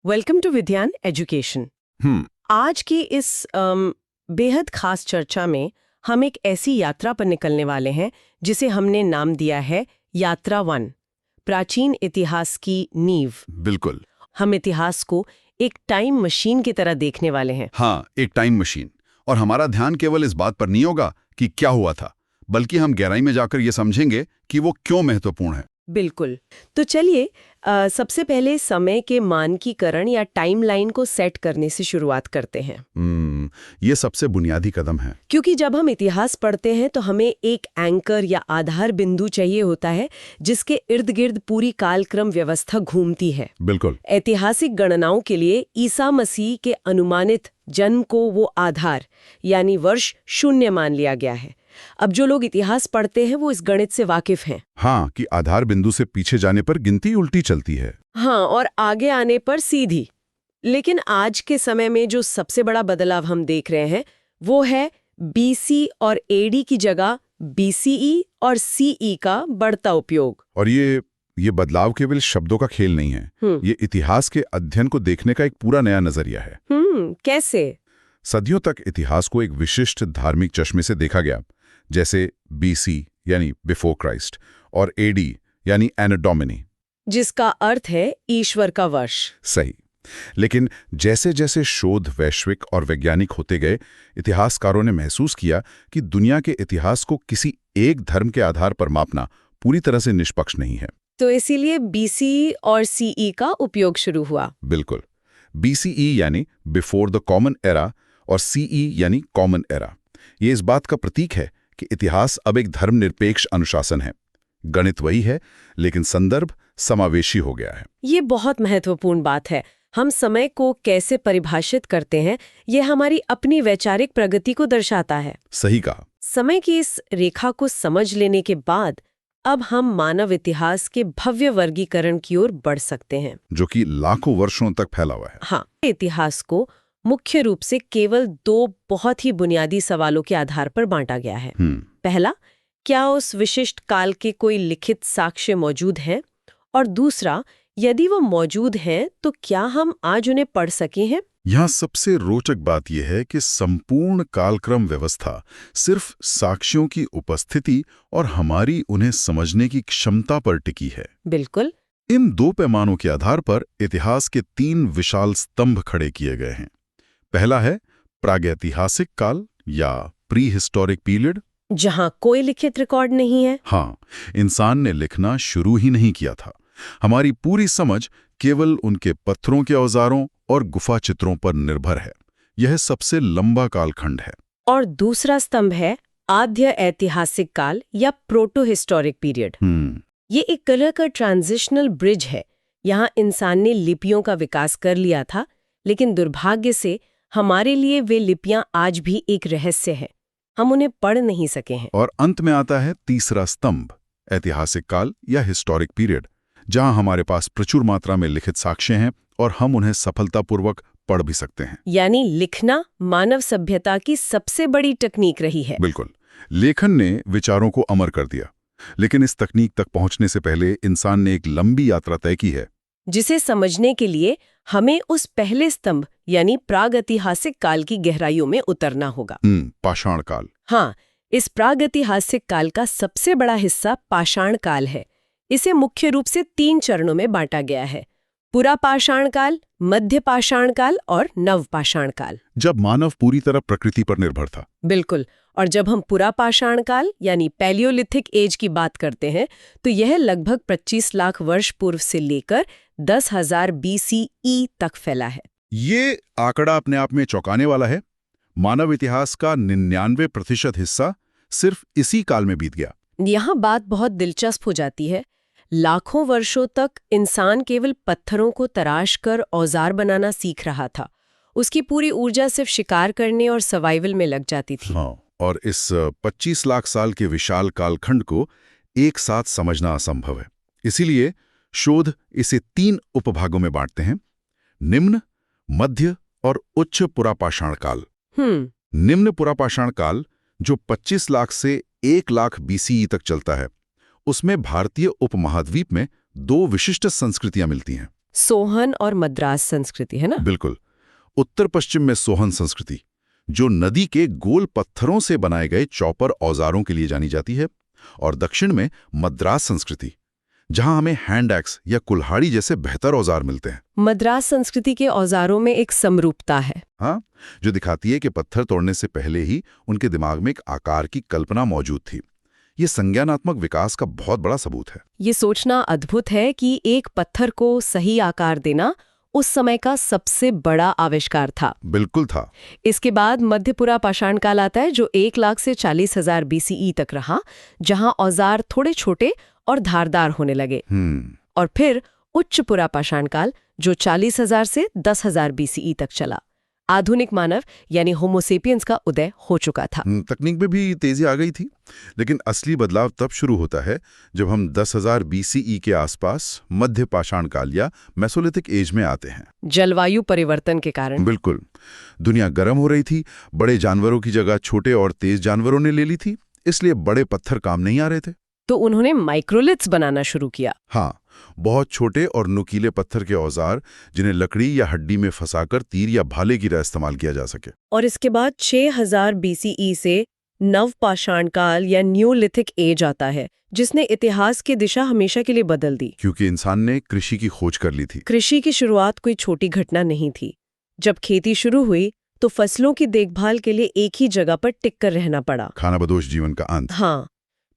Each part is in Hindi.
वेलकम टू विज्ञान एजुकेशन। आज की इस बेहद खास चर्चा में हम एक ऐसी यात्रा पर निकलने वाले हैं जिसे हमने नाम दिया है यात्रा 1, प्राचीन इतिहास की नींव। बिल्कुल। हम इतिहास को एक टाइम मशीन की तरह देखने वाले हैं। हाँ, एक टाइम मशीन। और हमारा ध्यान केवल इस बात पर नहीं होगा कि क्या हुआ था, बल्कि हम गहराई में जाकर ये समझेंगे कि वो क्यों महत्वपूर्ण है। बिल्कुल। तो चलिए सबसे पहले समय के मानकीकरण या टाइमलाइन को सेट करने से शुरुआत करते हैं। ये सबसे बुनियादी कदम है। क्योंकि जब हम इतिहास पढ़ते हैं तो हमें एक एंकर या आधार बिंदु चाहिए होता है जिसके इर्द गिर्द पूरी कालक्रम व्यवस्था घूमती है। बिल्कुल। ऐतिहासिक गणनाओं के लिए ईसा मसीह के अनुमानित जन्म को वो आधार यानी वर्ष 0 मान लिया गया है। अब जो लोग इतिहास पढ़ते हैं वो इस गणित से वाकिफ हैं। हाँ, कि आधार बिंदु से पीछे जाने पर गिनती उल्टी चलती है। हाँ, और आगे आने पर सीधी। लेकिन आज के समय में जो सबसे बड़ा बदलाव हम देख रहे हैं वो है बीसी और एडी की जगह बीसीई और सीई का बढ़ता उपयोग। और ये बदलाव केवल शब्दों का खेल नहीं है। ये इतिहास के अध्ययन को देखने का एक पूरा नया नजरिया है। कैसे? सदियों तक इतिहास को एक विशिष्ट धार्मिक चश्मे से देखा गया, जैसे बीसी यानी बिफोर क्राइस्ट और एडी यानी एनो डोमिनी, जिसका अर्थ है ईश्वर का वर्ष। सही। लेकिन जैसे जैसे शोध वैश्विक और वैज्ञानिक होते गए, इतिहासकारों ने महसूस किया कि दुनिया के इतिहास को किसी एक धर्म के आधार पर मापना पूरी तरह से निष्पक्ष नहीं है। तो इसीलिए बीसीई और सीई का उपयोग शुरू हुआ। बिल्कुल। बीसीई यानी बिफोर द कॉमन एरा और सीई यानी कॉमन एरा। ये इस बात का प्रतीक है कि इतिहास अब एक धर्मनिरपेक्ष अनुशासन है। गणित वही है, लेकिन संदर्भ समावेशी हो गया है। ये बहुत महत्वपूर्ण बात है। हम समय को कैसे परिभाषित करते हैं, ये हमारी अपनी वैचारिक प्रगति को दर्शाता है। सही कहा। समय की इस रेखा को समझ लेने के बाद अब हम मानव इतिहास के भव्य वर्गीकरण की ओर बढ़ सकते हैं, जो कि लाखों वर्षों तक फैला हुआ है। हाँ, इतिहास को मुख्य रूप से केवल 2 बहुत ही बुनियादी सवालों के आधार पर बांटा गया है। पहला, क्या उस विशिष्ट काल के कोई लिखित साक्ष्य मौजूद हैं? और दूसरा, यदि वो मौजूद हैं तो क्या हम आज उन्हें पढ़ सके हैं? यहाँ सबसे रोचक बात यह है कि संपूर्ण कालक्रम व्यवस्था सिर्फ साक्ष्यों की उपस्थिति और हमारी उन्हें समझने की क्षमता पर टिकी है। बिल्कुल। इन 2 पैमानों के आधार पर इतिहास के 3 विशाल स्तंभ खड़े किए गए हैं। पहला है प्रागैतिहासिक काल या प्री हिस्टोरिक पीरियड, जहां कोई लिखित रिकॉर्ड नहीं है। हाँ, इंसान ने लिखना शुरू ही नहीं किया था। हमारी पूरी समझ केवल उनके पत्थरों के औजारों और गुफा चित्रों पर निर्भर है। यह सबसे लंबा कालखंड है। और दूसरा स्तंभ है आद्य ऐतिहासिक काल या प्रोटो हिस्टोरिक पीरियड। ये एक तरह का ट्रांजिशनल ब्रिज है। यहाँ इंसान ने लिपियों का विकास कर लिया था, लेकिन दुर्भाग्य से हमारे लिए वे लिपियां आज भी एक रहस्य है। हम उन्हें पढ़ नहीं सके हैं। और अंत में आता है तीसरा स्तंभ, ऐतिहासिक काल या हिस्टोरिक पीरियड, जहां हमारे पास प्रचुर मात्रा में लिखित साक्ष्य हैं और हम उन्हें सफलतापूर्वक पढ़ भी सकते हैं। यानी लिखना मानव सभ्यता की सबसे बड़ी तकनीक रही है। बिल्कुल। लेखन ने विचारों को अमर कर दिया, लेकिन इस तकनीक तक पहुंचने से पहले इंसान ने एक लंबी यात्रा तय की है, जिसे समझने के लिए हमें उस पहले स्तंभ यानी प्रागैतिहासिक काल की गहराइयों में उतरना होगा। पाषाण काल। हाँ, इस प्रागैतिहासिक काल का सबसे बड़ा हिस्सा पाषाण काल है। इसे मुख्य रूप से 3 चरणों में बांटा गया है: पुरा पाषाण काल, मध्य पाषाण काल और नव पाषाण काल। जब मानव पूरी तरह प्रकृति पर निर्भर था। बिल्कुल। और जब हम पुरा पाषाण काल यानी पैलियोलिथिक एज की बात करते हैं तो यह लगभग 25 लाख वर्ष पूर्व से लेकर 10,000 BCE तक फैला है। ये आंकड़ा अपने आप में चौंकाने वाला है। मानव इतिहास का 99% हिस्सा सिर्फ इसी काल में बीत गया। यहाँ बात बहुत दिलचस्प हो जाती है। लाखों वर्षों तक इंसान केवल पत्थरों को तराश कर औजार बनाना सीख रहा था। उसकी पूरी ऊर्जा सिर्फ शिकार करने और सर्वाइवल में लग जाती थी। हाँ, और इस 25 लाख साल के विशाल कालखंड को एक साथ समझना असंभव है। इसीलिए शोध इसे 3 उपभागों में बांटते हैं: निम्न, मध्य और उच्च पुरापाषाण काल। निम्न पुरापाषाण काल, जो 25 लाख से 1 लाख BCE तक चलता है, उसमें भारतीय उपमहाद्वीप में 2 विशिष्ट संस्कृतियां मिलती हैं। सोहन और मद्रास संस्कृति है ना? बिल्कुल। उत्तर पश्चिम में सोहन संस्कृति, जो नदी के गोल पत्थरों से बनाए गए चॉपर औजारों के लिए जानी जाती है, और दक्षिण में मद्रास संस्कृति, जहां हमें हैंड एक्स या कुल्हाड़ी जैसे बेहतर औजार मिलते हैं। मद्रास संस्कृति के औजारों में एक समरूपता है। हाँ, जो दिखाती है कि पत्थर तोड़ने से पहले ही उनके दिमाग में एक आकार की कल्पना मौजूद थी। ये संज्ञानात्मक विकास का बहुत बड़ा सबूत है। ये सोचना अद्भुत है कि एक पत्थर को सही आकार देना उस समय का सबसे बड़ा आविष्कार था। बिल्कुल था। इसके बाद मध्यपुरा पाषाण काल आता है, जो 1 लाख से 40,000 BCE तक रहा, जहां औजार थोड़े छोटे और धारदार होने लगे। और फिर उच्च पुरा पाषाण काल, जो 40,000 से 10,000 BCE तक चला। आधुनिक मानव यानी होमोसेपियंस का उदय हो चुका था। तकनीक में भी तेजी आ गई थी, लेकिन असली बदलाव तब शुरू होता है जब हम 10,000 BCE के आसपास मध्य पाषाण काल या मेसोलिथिक एज में आते हैं। जलवायु परिवर्तन के कारण। बिल्कुल। दुनिया गर्म हो रही थी, बड़े जानवरों की जगह छोटे और तेज जानवरों ने ले ली थी, इसलिए बड़े पत्थर काम नहीं आ रहे थे। तो उन्होंने माइक्रोलिथ्स बनाना शुरू किया। हाँ, बहुत छोटे और नुकीले पत्थर के औजार, जिन्हें लकड़ी या हड्डी में फंसाकर तीर या भाले की तरह इस्तेमाल किया जा सके। और इसके बाद 6000 BCE से नवपाषाण काल या न्यूलिथिक एज आता है, जिसने इतिहास की दिशा हमेशा के लिए बदल दी। क्योंकि इंसान ने कृषि की खोज कर ली थी। कृषि की शुरुआत कोई छोटी घटना नहीं थी। जब खेती शुरू हुई तो फसलों की देखभाल के लिए एक ही जगह पर टिक कर रहना पड़ा। खानाबदोश जीवन का अंत। हाँ,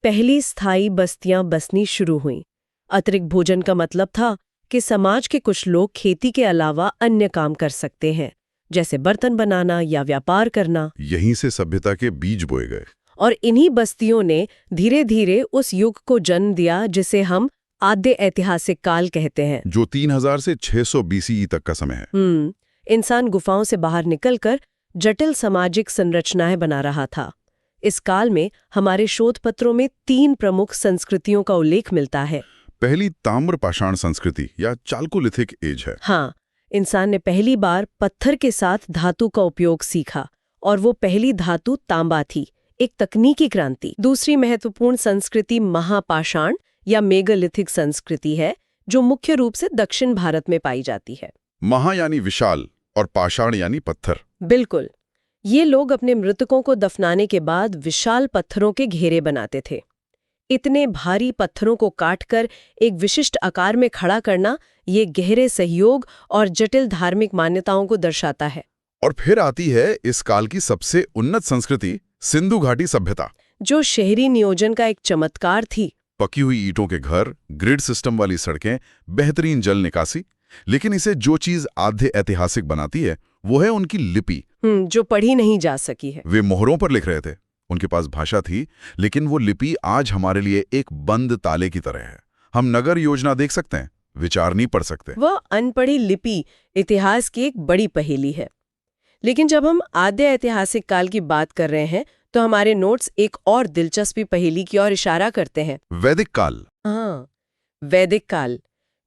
पहली स्थायी बस्तियां बसनी शुरू हुईं। अतिरिक्त भोजन का मतलब था कि समाज के कुछ लोग खेती के अलावा अन्य काम कर सकते हैं, जैसे बर्तन बनाना या व्यापार करना। यहीं से सभ्यता के बीज बोए गए। और इन्हीं बस्तियों ने धीरे धीरे उस युग को जन्म दिया जिसे हम आद्य ऐतिहासिक काल कहते हैं, जो 3000 से 600 BCE तक का समय है। इंसान गुफाओं से बाहर निकलकर जटिल सामाजिक संरचनाएं बना रहा था। इस काल में हमारे शोध पत्रों में 3 प्रमुख संस्कृतियों का उल्लेख मिलता है। पहली ताम्र पाषाण संस्कृति या चाल्कोलिथिक एज है। हाँ, इंसान ने पहली बार पत्थर के साथ धातु का उपयोग सीखा, और वो पहली धातु तांबा थी, एक तकनीकी क्रांति। दूसरी महत्वपूर्ण संस्कृति महापाषाण या मेगालिथिक संस्कृति है, जो मुख्य रूप से दक्षिण भारत में पाई जाती है। महा यानी विशाल और पाषाण यानी पत्थर। बिल्कुल। ये लोग अपने मृतकों को दफनाने के बाद विशाल पत्थरों के घेरे बनाते थे। इतने भारी पत्थरों को काटकर एक विशिष्ट आकार में खड़ा करना, ये गहरे सहयोग और जटिल धार्मिक मान्यताओं को दर्शाता है। और फिर आती है इस काल की सबसे उन्नत संस्कृति, सिंधु घाटी सभ्यता, जो शहरी नियोजन का एक चमत्कार थी। पकी हुई ईंटों के घर, ग्रिड सिस्टम वाली सड़कें, बेहतरीन जल निकासी। लेकिन इसे जो चीज आद्य ऐतिहासिक बनाती है वो है उनकी लिपि, जो पढ़ी नहीं जा सकी है। वे मोहरों पर लिख रहे थे, उनके पास भाषा थी, लेकिन वो लिपि आज हमारे लिए एक बंद ताले की तरह है। हम नगर योजना देख सकते हैं, विचार नहीं पढ़ सकते। वह अनपढ़ी लिपि इतिहास की एक बड़ी पहेली है। लेकिन जब हम आद्य ऐतिहासिक काल की बात कर रहे हैं तो हमारे नोट्स एक और दिलचस्पी पहेली की ओर इशारा करते हैं। वैदिक काल। हाँ, वैदिक काल।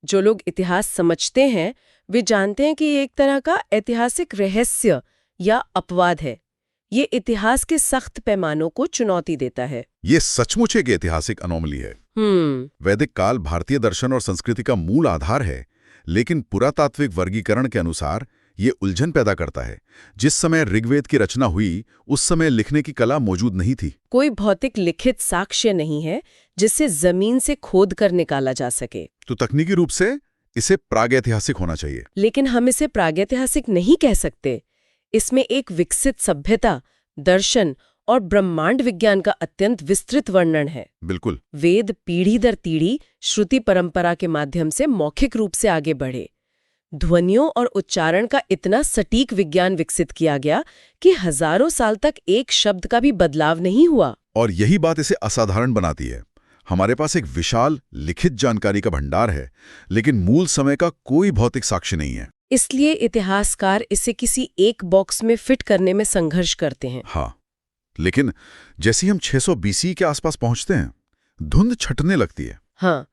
जो लोग इतिहास समझते हैं वे जानते हैं कि ये एक तरह का ऐतिहासिक रहस्य या अपवाद है। ये इतिहास के सख्त पैमानों को चुनौती देता है। ये सचमुच एक ऐतिहासिक अनोमली है। वैदिक काल भारतीय दर्शन और संस्कृति का मूल आधार है, लेकिन पुरातात्विक वर्गीकरण के अनुसार ये उलझन पैदा करता है। जिस समय ऋग्वेद की रचना हुई उस समय लिखने की कला मौजूद नहीं थी। कोई भौतिक लिखित साक्ष्य नहीं है जिससे जमीन से खोद कर निकाला जा सके। तो तकनीकी रूप से इसे प्रागैतिहासिक होना चाहिए। लेकिन हम इसे प्रागैतिहासिक नहीं कह सकते। इसमें एक विकसित सभ्यता, दर्शन और ब्रह्मांड विज्ञान का अत्यंत विस्तृत वर्णन है। बिल्कुल। वेद पीढ़ी दर पीढ़ी श्रुति परंपरा के माध्यम से मौखिक रूप से आगे बढ़े। ध्वनियों और उच्चारण का इतना सटीक विज्ञान विकसित किया गया कि हजारों साल तक एक शब्द का भी बदलाव नहीं हुआ। और यही बात इसे असाधारण बनाती है। हमारे पास एक विशाल लिखित जानकारी का भंडार है, लेकिन मूल समय का कोई भौतिक साक्ष्य नहीं है। इसलिए इतिहासकार इसे किसी एक बॉक्स में फिट करने में संघर्ष करते हैं। हाँ, लेकिन जैसे ही हम 600 BC के आसपास पहुंचते हैं, धुंध छटने लगती है। हाँ,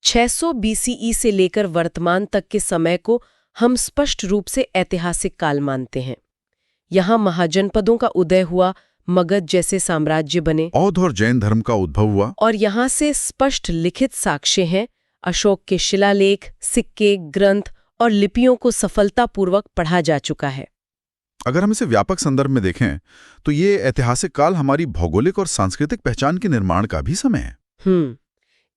600 BCE से लेकर वर्तमान तक के समय को हम स्पष्ट रूप से ऐतिहासिक काल मानते हैं। यहाँ महाजनपदों का उदय हुआ, मगध जैसे साम्राज्य बने, बौद्ध और जैन धर्म का उद्भव हुआ, और यहाँ से स्पष्ट लिखित साक्ष्य हैं। अशोक के शिलालेख, सिक्के, ग्रंथ और लिपियों को सफलतापूर्वक पढ़ा जा चुका है। अगर हम इसे व्यापक संदर्भ में देखें तो ये ऐतिहासिक काल हमारी भौगोलिक और सांस्कृतिक पहचान के निर्माण का भी समय है।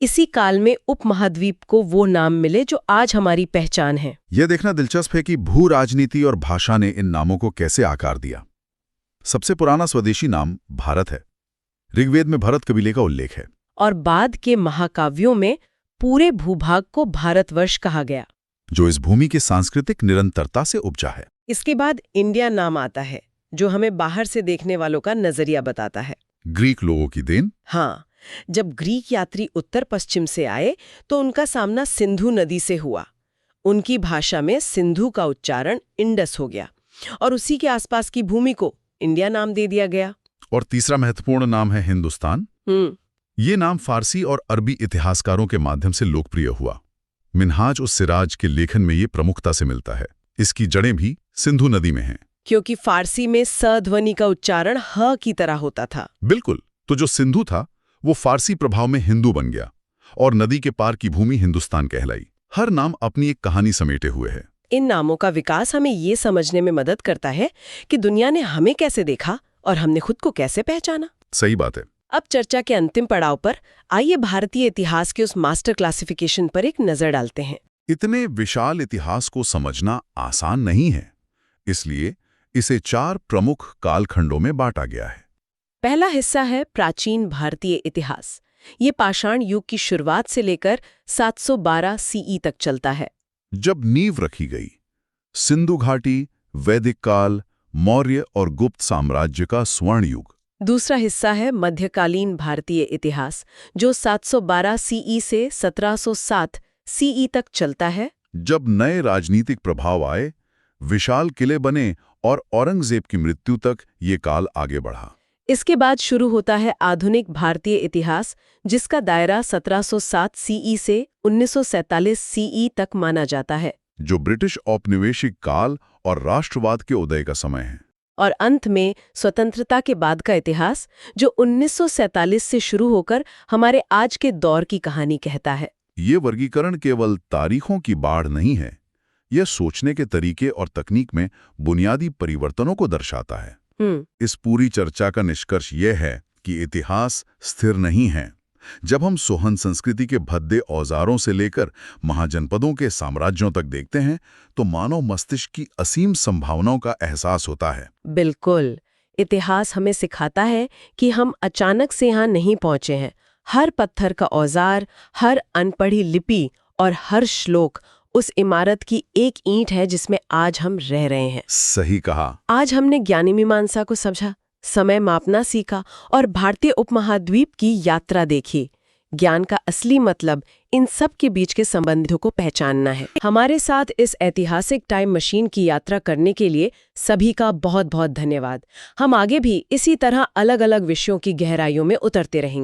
इसी काल में उपमहाद्वीप को वो नाम मिले जो आज हमारी पहचान है। यह देखना दिलचस्प है कि भू राजनीति और भाषा ने इन नामों को कैसे आकार दिया। सबसे पुराना स्वदेशी नाम भारत है। ऋग्वेद में भरत कबीले का उल्लेख है और बाद के महाकाव्यों में पूरे भूभाग को भारतवर्ष कहा गया, जो इस भूमि की सांस्कृतिक निरंतरता से उपजा है। इसके बाद इंडिया नाम आता है, जो हमें बाहर से देखने वालों का नजरिया बताता है। ग्रीक लोगों की देन। हाँ, जब ग्रीक यात्री उत्तर पश्चिम से आए तो उनका सामना सिंधु नदी से हुआ। उनकी भाषा में सिंधु का उच्चारण इंडस हो गया और उसी के आसपास की भूमि को इंडिया नाम दे दिया गया। और तीसरा महत्वपूर्ण नाम है हिंदुस्तान। ये नाम फारसी और अरबी इतिहासकारों के माध्यम से लोकप्रिय हुआ। मिन्हाज उस सिराज के लेखन में ये प्रमुखता से मिलता है। इसकी जड़ें भी सिंधु नदी में हैं, क्योंकि फारसी में स ध्वनि का उच्चारण ह की तरह होता था। बिल्कुल। तो जो सिंधु था वो फारसी प्रभाव में हिंदू बन गया और नदी के पार की भूमि हिंदुस्तान कहलाई। हर नाम अपनी एक कहानी समेटे हुए है। इन नामों का विकास हमें ये समझने में मदद करता है कि दुनिया ने हमें कैसे देखा और हमने खुद को कैसे पहचाना। सही बात है। अब चर्चा के अंतिम पड़ाव पर आइए भारतीय इतिहास के उस मास्टर क्लासिफिकेशन पर एक नजर डालते हैं। इतने विशाल इतिहास को समझना आसान नहीं है, इसलिए इसे 4 प्रमुख कालखंडों में बांटा गया है। पहला हिस्सा है प्राचीन भारतीय इतिहास। ये पाषाण युग की शुरुआत से लेकर 712 सीई तक चलता है, जब नींव रखी गई। सिंधु घाटी, वैदिक काल, मौर्य और गुप्त साम्राज्य का स्वर्ण युग। दूसरा हिस्सा है मध्यकालीन भारतीय इतिहास, जो 712 सीई से 1707 सीई तक चलता है, जब नए राजनीतिक प्रभाव आए, विशाल किले बने और औरंगजेब की मृत्यु तक ये काल आगे बढ़ा। इसके बाद शुरू होता है आधुनिक भारतीय इतिहास, जिसका दायरा 1707 सीई से 1947 सीई तक माना जाता है, जो ब्रिटिश औपनिवेशिक काल और राष्ट्रवाद के उदय का समय है। और अंत में स्वतंत्रता के बाद का इतिहास, जो 1947 से शुरू होकर हमारे आज के दौर की कहानी कहता है। ये वर्गीकरण केवल तारीखों की बाढ़ नहीं है, यह सोचने के तरीके और तकनीक में बुनियादी परिवर्तनों को दर्शाता है। इस पूरी चर्चा का निष्कर्ष यह है कि इतिहास स्थिर नहीं है। जब हम सोहन संस्कृति के भद्दे औजारों से लेकर महाजनपदों के साम्राज्यों तक देखते हैं तो मानव मस्तिष्क की असीम संभावनाओं का एहसास होता है। बिल्कुल, इतिहास हमें सिखाता है कि हम अचानक से यहाँ नहीं पहुंचे हैं। हर पत्थर का औजार, हर अनपढ़ी लिपि और हर श्लोक उस इमारत की एक ईंट है जिसमें आज हम रह रहे हैं। सही कहा। आज हमने ज्ञानी मीमांसा को समझा, समय मापना सीखा और भारतीय उपमहाद्वीप की यात्रा देखी। ज्ञान का असली मतलब इन सब के बीच के संबंधों को पहचानना है। हमारे साथ इस ऐतिहासिक टाइम मशीन की यात्रा करने के लिए सभी का बहुत बहुत धन्यवाद। हम आगे भी इसी तरह अलग अलग विषयों की गहराइयों में उतरते रहेंगे।